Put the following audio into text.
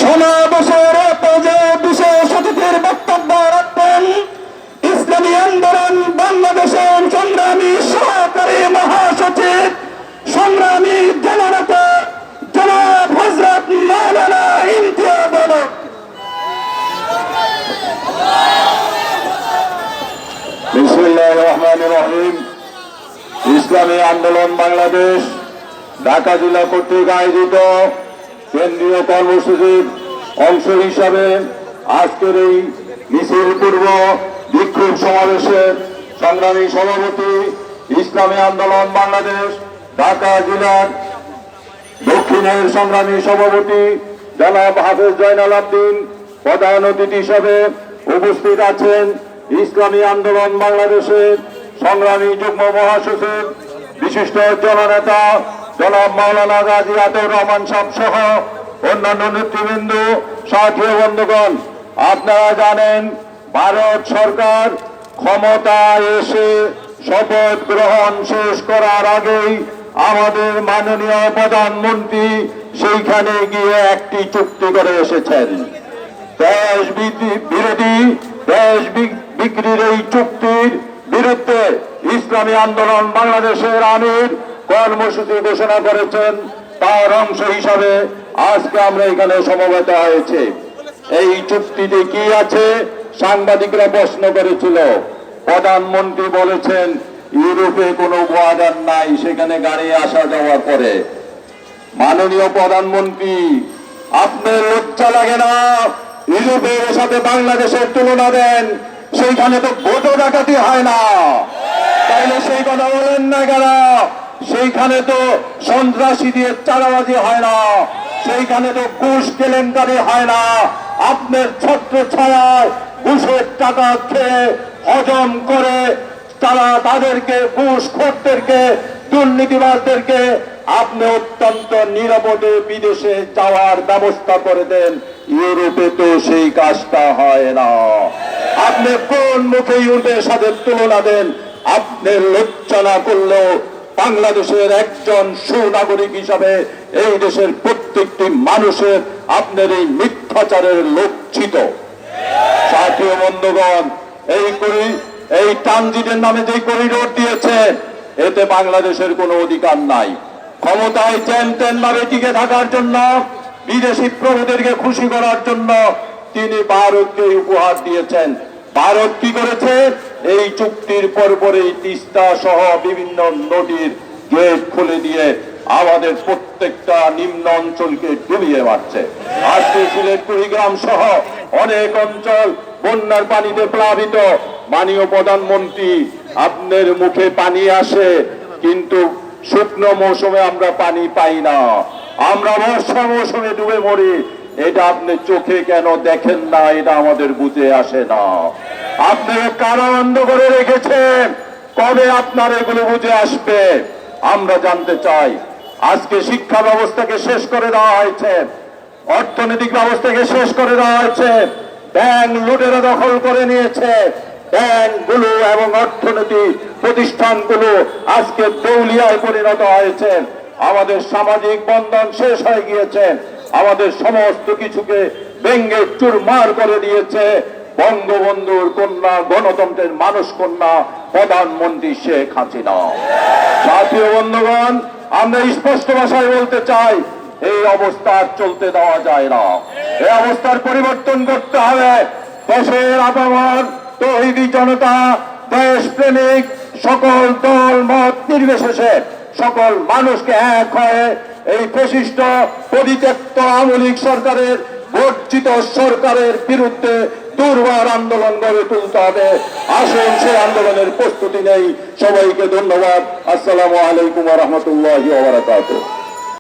সমাবেশের যে বিশেষ অতিথির বক্তব্য রাখবেন ইসলামী আন্দোলন বাংলাদেশের সংগ্রামী সহকারী মহাসচিব সংগ্রামী জননেতা জনাব হযরত মাওলানা ইমতিয়াজ আলম। বিসমিল্লাহির রহমানির রহিম। ইসলামী আন্দোলন বাংলাদেশ ঢাকা জেলা কর্তৃক আয়োজিত কেন্দ্রীয় কর্মসূচির অংশ হিসাবে আজকের এই মিছিল পূর্ব বিক্ষোভ সমাবেশের সংগ্রামী সভাপতি ইসলামী আন্দোলন বাংলাদেশ ঢাকা জেলার দক্ষিণের সংগ্রামী সভাপতি জনাব হাফেজ জয়নাল আবদিন প্রধান অতিথি হিসাবে উপস্থিত আছেন ইসলামী আন্দোলন বাংলাদেশের সংগ্রামী যুগ্ম মহাসচিব বিশিষ্ট জননেতা জনাব মাওলানা গাজী আতাউর রহমান সাহেব সহ অন্যান্য নেতৃবৃন্দ, সাথী বন্ধুগণ, আপনারা জানেন ভারত সরকার ক্ষমতায় এসে শপথ গ্রহণ শেষ করার আগেই আমাদের মাননীয় প্রধানমন্ত্রী সেইখানে গিয়ে একটি চুক্তি করে এসেছেন। দেশ বিরোধী দেশ বিক্রির এই চুক্তির বিরুদ্ধে ইসলামী আন্দোলন বাংলাদেশের আমির কর্মসূচি ঘোষণা করেছেন। তার অংশ হিসাবে আজকে আমরা এখানে সমবেত হয়েছে। এই চুক্তিতে কি আছে সাংবাদিকরা প্রশ্ন করেছিল। প্রধানমন্ত্রী বলেছেন ইউরোপে কোনো বর্ডার নাই, সেখানে গাড়ি আসা যাওয়া করে। মাননীয় প্রধানমন্ত্রী, আপনার লজ্জা লাগে না? ইউরোপের সাথে বাংলাদেশের তুলনা দেন, সেইখানে তো ভোটও ডাকাতি হয় না, তাইলে সেই কথা বলেন না কেন? সেইখানে তো সন্ত্রাসী দিয়ে চাঁদাবাজি হয় না, সেইখানে তো ঘুষ কেলেঙ্কারি হয় না। আপনার ছত্র ছায়ায় ঘুষের টাকা খেয়ে হজম করে তারা তাদেরকে ঘুষখোরদেরকে দুর্নীতিবাজদেরকে আপনি অত্যন্ত নিরাপদে বিদেশে যাওয়ার ব্যবস্থা করে দেন। ইউরোপে তো সেই কাজটা হয় না। আপনি কোন মুখে ইউরোপের সাথে তুলনা দেন? আপনি লজ্জা না করলেও বাংলাদেশের একজন সুনাগরিক হিসাবে এই দেশের প্রত্যেকটি মানুষের আপনার এই মিথ্যাচারের লজ্জিত। সাথী বন্ধুগণ, এই ট্রানজিটের নামে যে করিডোর দিয়েছে, এতে বাংলাদেশের কোনো অধিকার নাই। ক্ষমতায় চেন তেন ভাবে টিকে থাকার জন্য, বিদেশি প্রভুদেরকে খুশি করার জন্য তিনি ভারতকে উপহার দিয়েছেন। ভারত কি করেছে? এই চুক্তির পরপরই তিস্তা সহ বিভিন্ন নদীর গেট খুলে দিয়ে আমাদের প্রত্যেকটা নিম্ন অঞ্চলকে ডুবিয়ে মারছে। আজকে সিলেট কুড়িগ্রাম সহ অনেক অঞ্চল বন্যার পানিতে প্লাবিত। মাননীয় প্রধানমন্ত্রী, আপনার মুখে পানি আসে কিন্তু শুকনো মৌসুমে আমরা পানি পাই না, আমরা বর্ষা মৌসুমে ডুবে মরি। এটা আপনি চোখে কেন দেখেন না? এটা আমাদের বুঝে আসে না। আপনারা কারণ বন্ধ করে রেখেছেন, কবে আপনার এগুলো বুঝে আসবে আমরা জানতে চাই। আজকে শিক্ষা ব্যবস্থাকে শেষ করে দেওয়া হয়েছে, অর্থনৈতিক ব্যবস্থাকে শেষ করে দেওয়া হয়েছে, ব্যাংক লুটেরা দখল করে নিয়েছে। ব্যাংকগুলো এবং অর্থনৈতিক প্রতিষ্ঠানগুলো আজকে দেউলিয়ায় পরিণত হয়েছে। আমাদের সামাজিক বন্ধন শেষ হয়ে গিয়েছে, আমাদের সমস্ত কিছুকে ভেঙে চুরমার করে দিয়েছে বঙ্গবন্ধুর কন্যা, গণতন্ত্রের মানুষ কন্যা প্রধানমন্ত্রী শেখ হাসিনা। সাথী বন্ধুগণ, আমরা স্পষ্ট ভাষায় বলতে চাই, এই অবস্থা চলতে দেওয়া যায় না। এই অবস্থার পরিবর্তন করতে হবে। দেশের আপামর তৌহিদি জনতা, দেশপ্রেমিক সকল দল মত নির্বিশেষে সকল মানুষকে এক হয়ে এই ফ্যাসিস্ট পরিত্যক্ত আওয়ামী লীগ সরকারের বর্জিত সরকারের বিরুদ্ধে দুর্বার আন্দোলন গড়ে তুলতে হবে। আসুন সেই আন্দোলনের প্রস্তুতি নেই। সবাইকে ধন্যবাদ। আসসালামু আলাইকুম ওয়া রাহমাতুল্লাহি ওয়া বারাকাতুহু।